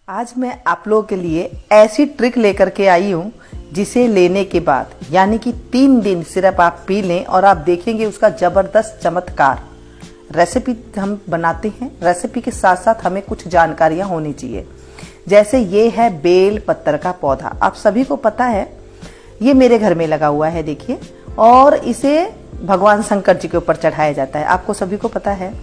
आज मैं आप लोगों के लिए ऐसी ट्रिक लेकर के आई हूँ जिसे लेने के बाद यानी कि 3 दिन सिर्फ आप पी लें और आप देखेंगे उसका जबरदस्त चमत्कार। रेसिपी हम बनाते हैं, रेसिपी के साथ साथ हमें कुछ जानकारियां होनी चाहिए। जैसे ये है बेल पत्तर का पौधा, आप सभी को पता है, ये मेरे घर में लगा हुआ है देखिए, और इसे भगवान शंकर जी के ऊपर चढ़ाया जाता है। आपको सभी को पता है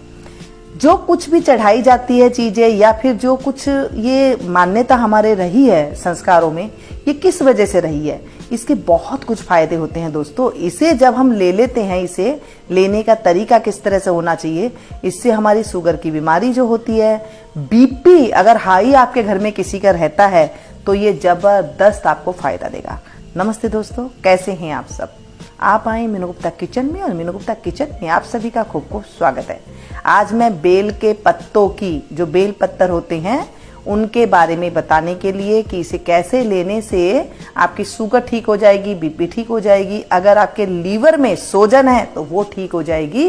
जो कुछ भी चढ़ाई जाती है चीजें या फिर जो कुछ ये मान्यता हमारे रही है संस्कारों में, ये किस वजह से रही है, इसके बहुत कुछ फायदे होते हैं दोस्तों। इसे जब हम ले लेते हैं, इसे लेने का तरीका किस तरह से होना चाहिए, इससे हमारी शुगर की बीमारी जो होती है, बीपी अगर हाई आपके घर में किसी का रहता है तो ये जबरदस्त आपको फायदा देगा। नमस्ते दोस्तों, कैसे हैं आप सब? आप आए मीनू गुप्ता किचन में और मीनू गुप्ता किचन में आप सभी का खूब खूब स्वागत है। आज मैं बेल के पत्तों की, जो बेल पत्तर होते हैं, उनके बारे में बताने के लिए कि इसे कैसे लेने से आपकी शुगर ठीक हो जाएगी, बीपी ठीक हो जाएगी, अगर आपके लीवर में सोजन है तो वो ठीक हो जाएगी,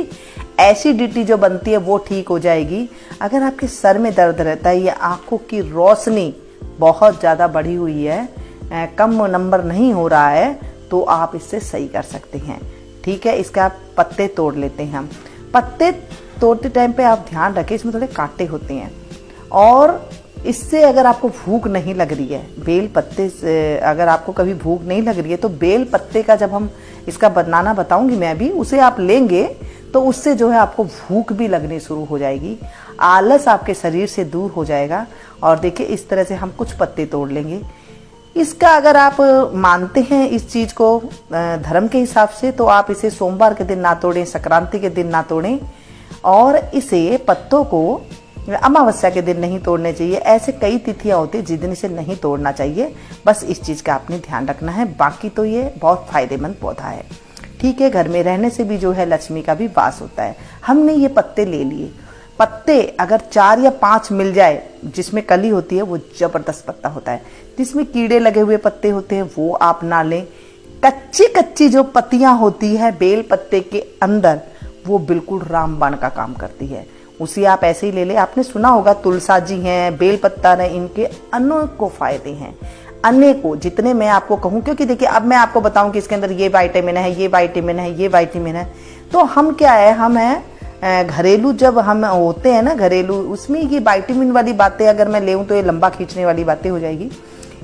एसिडिटी जो बनती है वो ठीक हो जाएगी, अगर आपके सर में दर्द रहता है या आंखों की रोशनी बहुत ज़्यादा बढ़ी हुई है, कम नंबर नहीं हो रहा है, तो आप इससे सही कर सकते हैं। ठीक है, इसका आप पत्ते तोड़ लेते हैं। हम पत्ते तोड़ते टाइम पे आप ध्यान रखें, इसमें थोड़े कांटे होते हैं, और इससे अगर आपको भूख नहीं लग रही है, बेल पत्ते से अगर आपको कभी भूख नहीं लग रही है तो बेल पत्ते का जब हम इसका बनाना बताऊंगी मैं भी, उसे आप लेंगे तो उससे जो है आपको भूख भी लगनी शुरू हो जाएगी, आलस आपके शरीर से दूर हो जाएगा। और देखिए इस तरह से हम कुछ पत्ते तोड़ लेंगे। इसका अगर आप मानते हैं इस चीज को धर्म के हिसाब से, तो आप इसे सोमवार के दिन ना तोड़ें, संक्रांति के दिन ना तोड़ें, और इसे पत्तों को अमावस्या के दिन नहीं तोड़ने चाहिए। ऐसे कई तिथियां होती है जिस दिन इसे नहीं तोड़ना चाहिए। बस इस चीज का आपने ध्यान रखना है। बाकी तो ये बहुत फायदेमंद पौधा है। ठीक है, घर में रहने से भी जो है लक्ष्मी का भी वास होता है। हमने ये पत्ते ले लिए। पत्ते अगर 4 या 5 मिल जाए, जिसमें कली होती है, वो जबरदस्त पत्ता होता है। जिसमें कीड़े लगे हुए पत्ते होते हैं वो आप ना लें। कच्ची कच्ची जो पत्तियां होती है बेल पत्ते के अंदर, वो बिल्कुल रामबाण का काम करती है, उसी आप ऐसे ही ले ले। आपने सुना होगा तुलसा जी हैं, बेल पत्ता है, इनके अनेकों फायदे हैं, अनेकों, जितने मैं आपको कहूँ। क्योंकि देखिए अब मैं आपको बताऊं कि इसके अंदर ये विटामिन है, ये विटामिन है, ये विटामिन है, तो हम क्या है, हम है घरेलू, जब हम होते हैं ना घरेलू, उसमें ये विटामिन वाली बातें अगर मैं लेऊं तो ये लंबा खींचने वाली बातें हो जाएगी।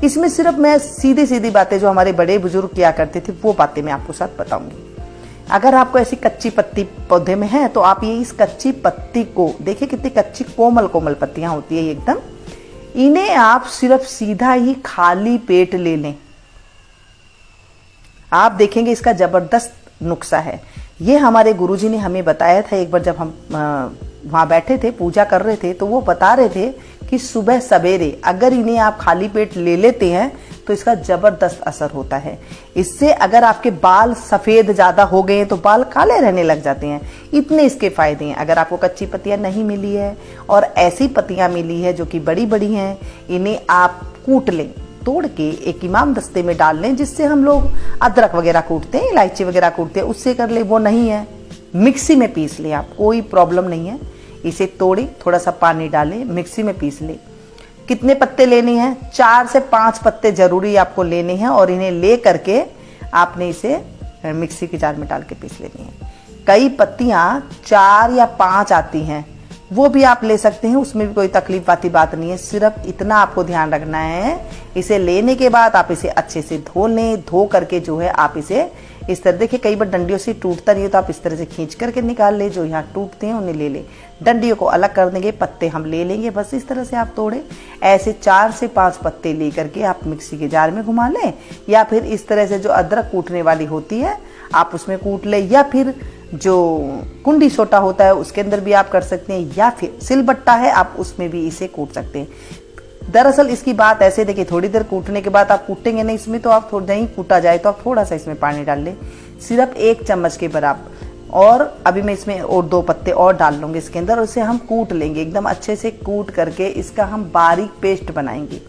इसमें सिर्फ मैं सीधी सीधी बातें जो हमारे बड़े बुजुर्ग किया करते थे वो बातें मैं आपको साथ बताऊंगी। अगर आपको ऐसी कच्ची पत्ती पौधे में है तो आप ये इस कच्ची पत्ती को देखिए, कितनी कच्ची कोमल कोमल पत्तियां होती है एकदम, इन्हें आप सिर्फ सीधा ही खाली पेट ले लें। आप देखेंगे इसका जबरदस्त नुस्खा है। ये हमारे गुरुजी ने हमें बताया था एक बार, जब हम वहां बैठे थे, पूजा कर रहे थे, तो वो बता रहे थे कि सुबह सवेरे अगर इन्हें आप खाली पेट ले लेते हैं तो इसका जबरदस्त असर होता है। इससे अगर आपके बाल सफेद ज्यादा हो गए हैं तो बाल काले रहने लग जाते हैं। इतने इसके फायदे हैं। अगर आपको कच्ची पत्तियां नहीं मिली है और ऐसी पत्तियां मिली है जो कि बड़ी बड़ी हैं, इन्हें आप कूट लें, तोड़ के एक इमाम दस्ते में डाल लें, जिससे हम लोग अदरक वगैरह कूटते हैं, इलायची वगैरह कूटते हैं, उससे कर ले। वो नहीं है, मिक्सी में पीस ले आप, कोई प्रॉब्लम नहीं है। इसे तोड़े, थोड़ा सा पानी डालें, मिक्सी में पीस ले। कितने पत्ते लेने हैं? 4 से 5 पत्ते जरूरी आपको लेने हैं, और इन्हें ले करके आपने इसे मिक्सी के जार में डाल के पीस लेनी है। कई पत्तियां 4 या 5 आती हैं, वो भी आप ले सकते हैं, उसमें भी कोई तकलीफ वाली बात नहीं है। सिर्फ इतना आपको ध्यान रखना है, इसे लेने के बाद आप इसे अच्छे से धो लें। धो करके जो है आप इसे इस तरह, देखिए कई बार डंडियों से टूटता नहीं है तो आप इस तरह से खींच करके निकाल ले, जो यहाँ टूटते हैं उन्हें ले ले। डंडियों को अलग कर देंगे, पत्ते हम ले लेंगे, बस इस तरह से आप तोड़े। ऐसे 4 से 5 पत्ते ले करके आप मिक्सी के जार में घुमा लें, या फिर इस तरह से जो अदरक कूटने वाली होती है आप उसमें कूट ले, या फिर जो कुंडी सोटा होता है उसके अंदर भी आप कर सकते हैं, या फिर सिलबट्टा है आप उसमें भी इसे कूट सकते हैं। दरअसल इसकी बात ऐसे, देखिए थोड़ी देर कूटने के बाद आप कूटेंगे नहीं इसमें, तो आप थोड़ा नहीं कूटा जाए तो आप थोड़ा सा इसमें पानी डाल लें, सिर्फ 1 चम्मच के बराबर। और अभी मैं इसमें और 2 पत्ते और डाल लूंगी इसके अंदर, और इसे हम कूट लेंगे एकदम अच्छे से। कूट करके इसका हम बारीक पेस्ट बनाएंगे।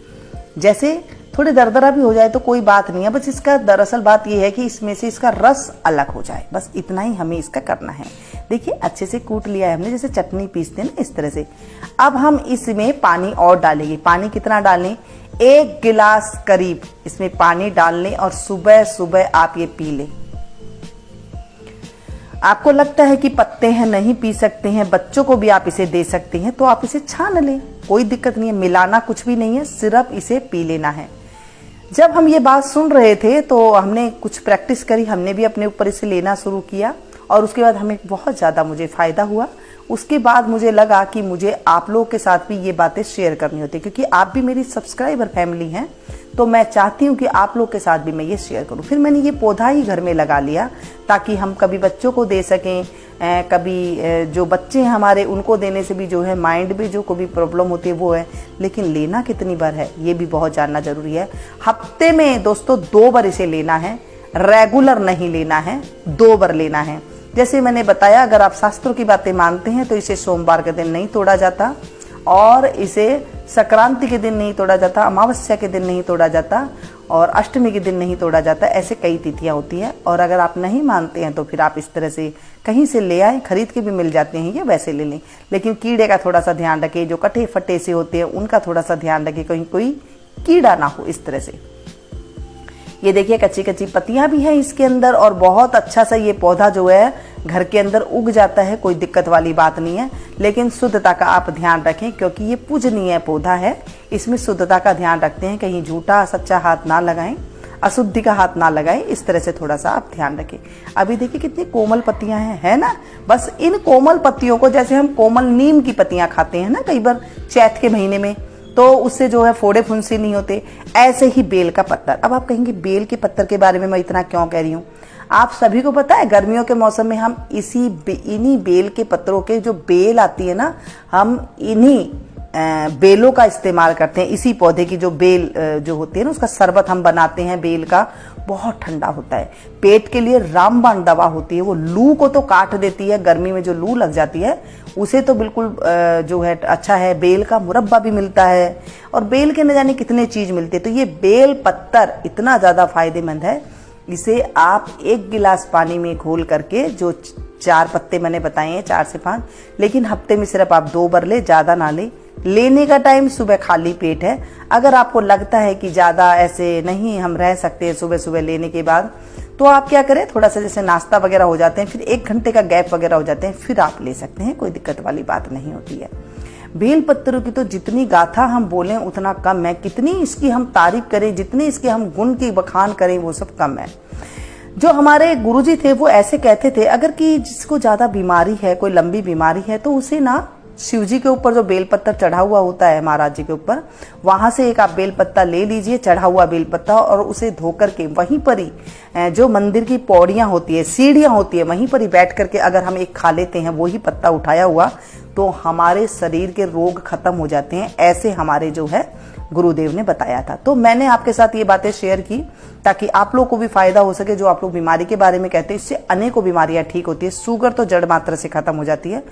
जैसे थोड़े दरदरा भी हो जाए तो कोई बात नहीं है, बस इसका दरअसल बात यह है कि इसमें से इसका रस अलग हो जाए, बस इतना ही हमें इसका करना है। देखिए अच्छे से कूट लिया है हमने, जैसे चटनी पीसते हैं ना इस तरह से। अब हम इसमें पानी और डालेंगे। पानी कितना डालें? 1 गिलास करीब इसमें पानी डाल लें और सुबह सुबह आप ये पी लें। आपको लगता है कि पत्ते हैं नहीं पी सकते हैं, बच्चों को भी आप इसे दे सकते हैं, तो आप इसे छान लें, कोई दिक्कत नहीं है, मिलाना कुछ भी नहीं है, सिर्फ इसे पी लेना है। जब हम ये बात सुन रहे थे तो हमने कुछ प्रैक्टिस करी, हमने भी अपने ऊपर इसे लेना शुरू किया और उसके बाद हमें बहुत ज़्यादा मुझे फ़ायदा हुआ। उसके बाद मुझे लगा कि मुझे आप लोगों के साथ भी ये बातें शेयर करनी होती, क्योंकि आप भी मेरी सब्सक्राइबर फैमिली हैं, तो मैं चाहती हूँ कि आप लोग के साथ भी मैं ये शेयर करूँ। फिर मैंने ये पौधा ही घर में लगा लिया ताकि हम कभी बच्चों को दे सकें, कभी जो बच्चे हैं हमारे उनको देने से भी जो है माइंड में जो कोई प्रॉब्लम होती है वो है, लेकिन लेना कितनी बार है ये भी बहुत जानना जरूरी है। हफ्ते में दोस्तों 2 बार इसे लेना है, रेगुलर नहीं लेना है, 2 बार लेना है। जैसे मैंने बताया, अगर आप शास्त्रों की बातें मानते हैं तो इसे सोमवार के दिन नहीं तोड़ा जाता और इसे संक्रांति के दिन नहीं तोड़ा जाता, अमावस्या के दिन नहीं तोड़ा जाता और अष्टमी के दिन नहीं तोड़ा जाता। ऐसे कई तिथियां होती हैं और अगर आप नहीं मानते हैं तो फिर आप इस तरह से कहीं से ले आए, खरीद के भी मिल जाते हैं या वैसे ले लें, लेकिन कीड़े का थोड़ा सा ध्यान रखें। जो कटे फटे से होते हैं उनका थोड़ा सा ध्यान रखें, कहीं कोई कीड़ा ना हो इस तरह से। ये देखिए कच्ची कच्ची पत्तियां भी हैं इसके अंदर और बहुत अच्छा सा ये पौधा जो है घर के अंदर उग जाता है, कोई दिक्कत वाली बात नहीं है। लेकिन शुद्धता का आप ध्यान रखें क्योंकि ये पूजनीय पौधा है, इसमें शुद्धता का ध्यान रखते हैं, कहीं झूठा सच्चा हाथ ना लगाएं, अशुद्धि का हाथ ना लगाएं, इस तरह से थोड़ा सा आप ध्यान रखें। अभी देखिए कितनी कोमल पत्तियां हैं, है ना। बस इन कोमल पत्तियों को, जैसे हम कोमल नीम की पत्तियां खाते हैं ना कई बार चैत के महीने में, तो उससे जो है फोड़े फुंसी नहीं होते, ऐसे ही बेल का पत्तर। अब आप कहेंगे बेल के पत्तर के बारे में मैं इतना क्यों कह रही हूँ? आप सभी को पता है गर्मियों के मौसम में हम इन्हीं बेल के पत्तरों के जो बेल आती है ना, हम इन्हीं बेलों का इस्तेमाल करते हैं। इसी पौधे की जो बेल जो होती है ना, उसका शरबत हम बनाते हैं बेल का, बहुत ठंडा होता है, पेट के लिए रामबाण दवा होती है। वो लू को तो काट देती है, गर्मी में जो लू लग जाती है उसे तो बिल्कुल जो है अच्छा है। बेल का मुरब्बा भी मिलता है और बेल के न जाने कितने चीज मिलते हैं। तो ये बेल पत्तर इतना ज्यादा फायदेमंद है, इसे आप 1 गिलास पानी में घोल करके, जो 4 पत्ते मैंने बताए हैं 4 से 5, लेकिन हफ्ते में सिर्फ आप 2 बार ले, ज्यादा ना ले। लेने का टाइम सुबह खाली पेट है। अगर आपको लगता है कि ज्यादा ऐसे नहीं हम रह सकते हैं सुबह सुबह लेने के बाद, तो आप क्या करें, थोड़ा सा जैसे नाश्ता वगैरह हो जाते हैं, फिर 1 घंटे का गैप वगैरह हो जाते हैं, फिर आप ले सकते हैं, कोई दिक्कत वाली बात नहीं होती है। बेल पत्तरों की तो जितनी गाथा हम बोलें उतना कम है, कितनी इसकी हम तारीफ करें, जितनी इसके हम गुण की बखान करें वो सब कम है। जो हमारे गुरुजी थे वो ऐसे कहते थे, अगर कि जिसको ज्यादा बीमारी है, कोई लंबी बीमारी है, तो उसे ना शिव जी के ऊपर जो बेलपत्तर चढ़ा हुआ होता है महाराज जी के ऊपर, वहां से एक आप बेलपत्ता ले लीजिए, चढ़ा हुआ बेलपत्ता, और उसे धो करके वहीं पर ही जो मंदिर की पौड़ियां होती है, सीढ़ियां होती है, वहीं पर ही बैठ करके अगर हम एक खा लेते हैं वही पत्ता उठाया हुआ, तो हमारे शरीर के रोग खत्म हो जाते हैं। ऐसे हमारे जो है गुरुदेव ने बताया था। तो मैंने आपके साथ ये बातें शेयर की ताकि आप लोग को भी फायदा हो सके। जो आप लोग बीमारी के बारे में कहते हैं, इससे अनेकों बीमारियां ठीक होती है, शुगर तो जड़ मात्रा से खत्म हो जाती है।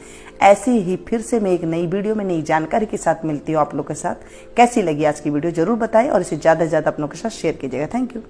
ऐसे ही फिर से मैं एक नई वीडियो में नई जानकारी के साथ मिलती हूँ आप लोग के साथ। कैसी लगी आज की वीडियो जरूर बताएं और इसे ज्यादा से ज्यादा अपनों के साथ शेयर कीजिएगा। Thank you.